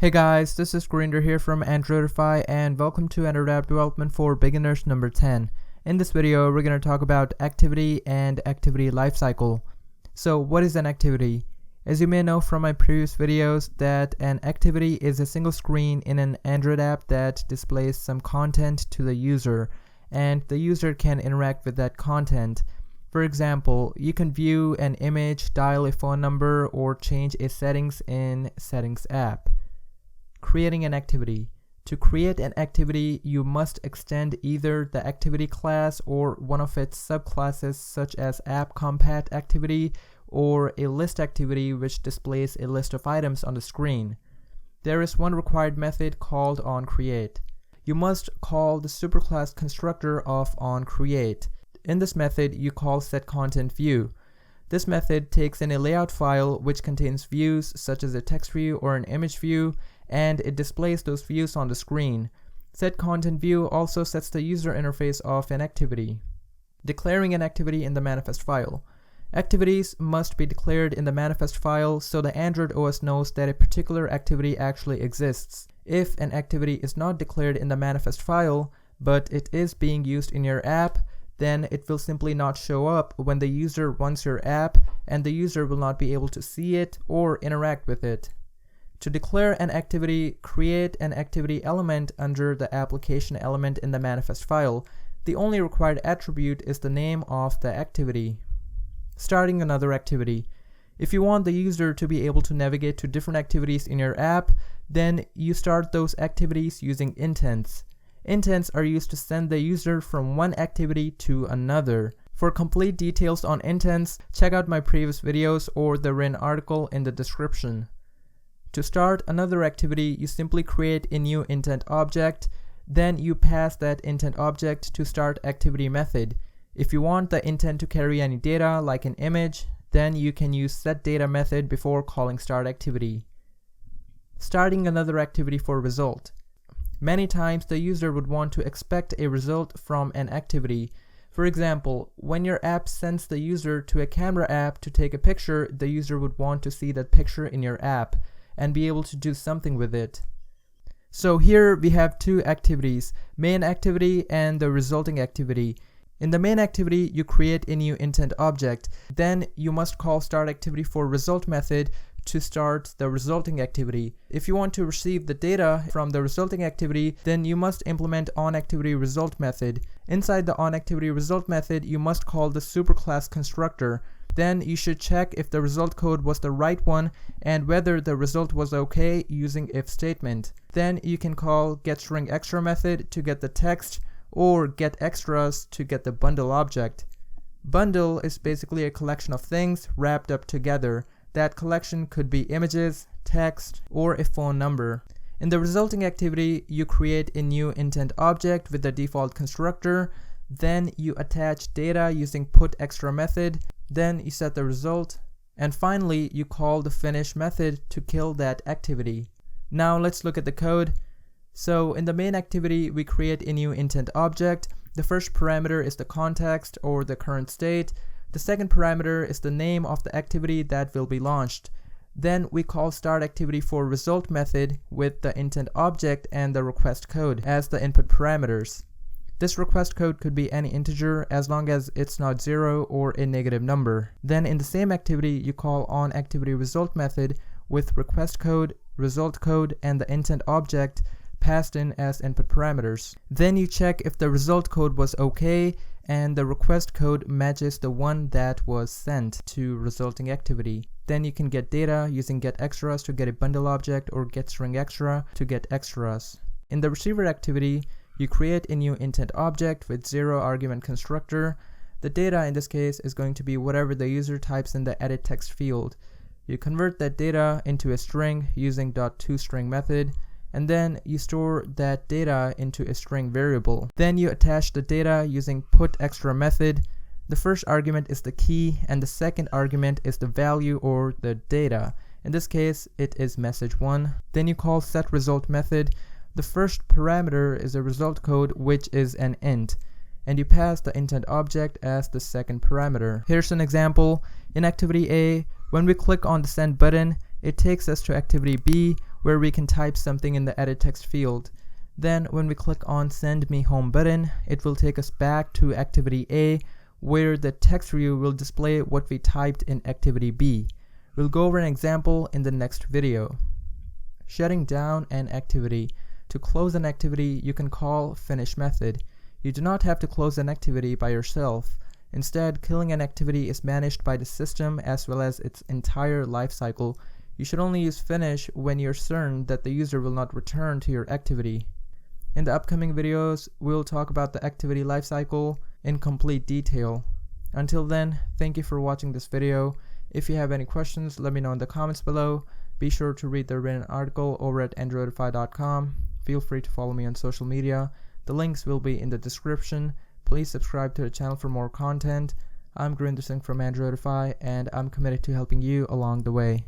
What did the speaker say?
Hey guys, this is Grinder here from Androidify and welcome to Android App Development for Beginners number 10. In this video, we're going to talk about activity and activity lifecycle. So what is an activity? As you may know from my previous videos that an activity is a single screen in an Android app that displays some content to the user and the user can interact with that content. For example, you can view an image, dial a phone number, or change a settings in Settings app. Creating an activity. To create an activity, you must extend either the activity class or one of its subclasses such as app-compat activity or a list activity which displays a list of items on the screen. There is one required method called onCreate. You must call the superclass constructor of onCreate. In this method, you call setContentView. This method takes in a layout file which contains views such as a text view or an image view, and it displays those views on the screen. SetContentView also sets the user interface of an activity. Declaring an activity in the manifest file. Activities must be declared in the manifest file so the Android OS knows that a particular activity actually exists. If an activity is not declared in the manifest file, but it is being used in your app, then it will simply not show up when the user runs your app and the user will not be able to see it or interact with it. To declare an activity, create an activity element under the application element in the manifest file. The only required attribute is the name of the activity. Starting another activity. If you want the user to be able to navigate to different activities in your app, then you start those activities using intents. Intents are used to send the user from one activity to another. For complete details on intents, check out my previous videos or the written article in the description. To start another activity, you simply create a new intent object, then you pass that intent object to start activity method. If you want the intent to carry any data like an image, then you can use setData method before calling start activity. Starting another activity for result. Many times the user would want to expect a result from an activity. For example, when your app sends the user to a camera app to take a picture, the user would want to see that picture in your app and be able to do something with it. So here we have two activities, main activity and the resulting activity. In the main activity, you create a new intent object. Then you must call start activity for result method to start the resulting activity. If you want to receive the data from the resulting activity, then you must implement onActivityResult method. Inside the onActivityResult method, you must call the superclass constructor. Then you should check if the result code was the right one and whether the result was okay using if statement. Then you can call getStringExtra method to get the text or getExtras to get the bundle object. Bundle is basically a collection of things wrapped up together. That collection could be images, text, or a phone number. In the resulting activity, you create a new intent object with the default constructor. Then you attach data using putExtra method. Then you set the result. And finally, you call the finish method to kill that activity. Now let's look at the code. So in the main activity, we create a new intent object. The first parameter is the context or the current state. The second parameter is the name of the activity that will be launched. Then we call start activity for result method with the intent object and the request code as the input parameters. This request code could be any integer as long as it's not 0 or a negative number. Then in the same activity, you call onActivityResult method with request code, result code, and the intent object passed in as input parameters. Then you check if the result code was okay and the request code matches the one that was sent to resulting activity. Then you can get data using getExtras to get a bundle object or getStringExtra to get extras. In the receiver activity, you create a new intent object with 0 argument constructor. The data in this case is going to be whatever the user types in the edit text field. You convert that data into a string using .toString method, and then you store that data into a string variable. Then you attach the data using putExtra method. The first argument is the key and the second argument is the value or the data. In this case, it is message1. Then you call setResult method. The first parameter is a result code which is an int, and you pass the intent object as the second parameter. Here's an example. In activity A, when we click on the send button, it takes us to activity B where we can type something in the edit text field. Then when we click on Send Me Home button, it will take us back to activity A, where the text view will display what we typed in activity B. We'll go over an example in the next video. Shutting down an activity. To close an activity, you can call finish method. You do not have to close an activity by yourself. Instead, killing an activity is managed by the system as well as its entire lifecycle. You should only use finish when you're certain that the user will not return to your activity. In the upcoming videos, we'll talk about the activity lifecycle in complete detail. Until then, thank you for watching this video. If you have any questions, let me know in the comments below. Be sure to read the written article over at androidify.com. Feel free to follow me on social media. The links will be in the description. Please subscribe to the channel for more content. I'm Gurinder Singh from Androidify, and I'm committed to helping you along the way.